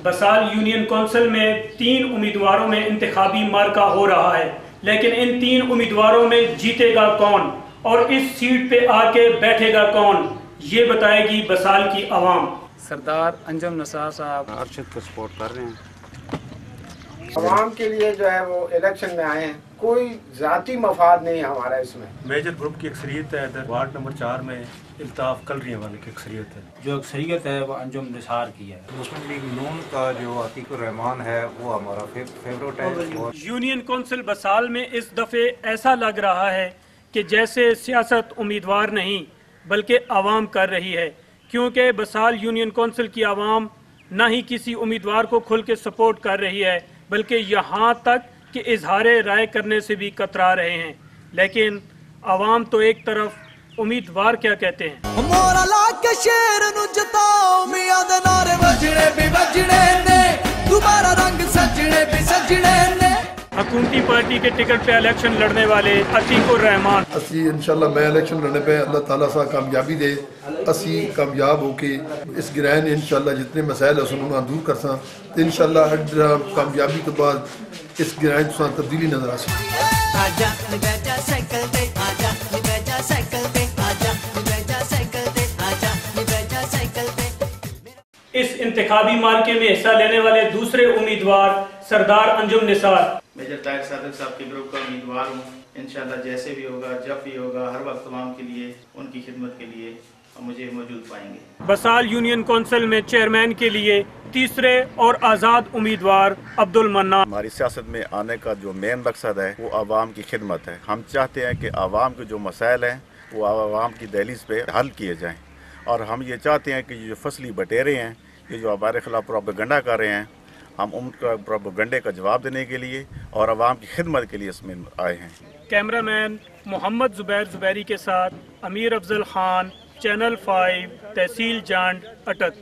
Basal union council में 3 उम्मीदवारों में इंतखाबी मार्का हो रहा है, लेकिन इन 3 उम्मीदवारों में जीतेगा कौन और इस सीट पे आके बैठेगा कौन, ये बताएगी बसाल की आवाम। सरदार अंजुम निसार साहब अरशद को सपोर्ट कर रहे हैं। आवाम के लिए जो है वो इलेक्शन में आए हैं, कोई ज़ाती मफाद नहीं है हमारा इसमें। मेजर ग्रुप की अक्सरियत है इधर वार्ड नंबर 4 में इल्ताफ कलरिया वाले की अक्सरियत है। जो अक्सरियत है वो अंजुम निसार की है। मुस्लिम लीग नून का जो अतीकुर रहमान है वो हमारा फेवरेट है। और यूनियन कौंसिल बसाल में इस दफ़े ऐसा लग रहा है कि जैसे सियासत उम्मीदवार नहीं बल्कि आवाम कर रही है, क्योंकि बसाल यूनियन कौंसिल की आवाम न ही किसी उम्मीदवार को खुल के सपोर्ट कर रही है, बल्कि यहाँ तक कि इजहार राय करने से भी कतरा रहे हैं। लेकिन आवाम तो एक तरफ, उम्मीदवार क्या कहते हैं? हुकूमती पार्टी के टिकट पे इलेक्शन लड़ने वाले अतीकुर रहमान। असी इंशाल्लाह मैं इलेक्शन लड़ने पे अल्लाह ताला सा कामयाबी दे, असी कामयाब होके इस गिराए इंशाल्लाह जितने मसाइल है उन्होंने दूर कर सा तो इंशाल्लाह कामयाबी के बाद इस गिराए तो तब्दीली नजर आ सी। इस इंतखाबी मार्के में हिस्सा लेने वाले दूसरे उम्मीदवार सरदार अंजुम निसार। मेजर तारिक सादिक साहब के ग्रुप का उम्मीदवार हूँ। इंशाल्लाह जैसे भी होगा, जब भी होगा, हर वक्त तमाम के लिए, उनकी खिदमत के लिए मुझे मौजूद पाएंगे। बसाल यूनियन कौंसिल में चेयरमैन के लिए तीसरे और आज़ाद उम्मीदवार अब्दुल मन्नान। हमारी सियासत में आने का जो मेन मकसद है वो आवाम की खिदमत है। हम चाहते हैं कि आवाम के जो मसाइल हैं वो आवाम की दहलीज पे हल किए जाएँ, और हम ये चाहते हैं कि ये जो फसली बटेरे हैं, ये जो हमारे खिलाफ प्रोपेगेंडा कर रहे हैं, हम उनका प्रोपेगेंडे का जवाब देने के लिए और आवाम की खिदमत के लिए इसमें आए हैं। कैमरामैन मोहम्मद जुबैर जुबैरी के साथ अमीर अफजल खान, चैनल 5, तहसील जांड, अटक।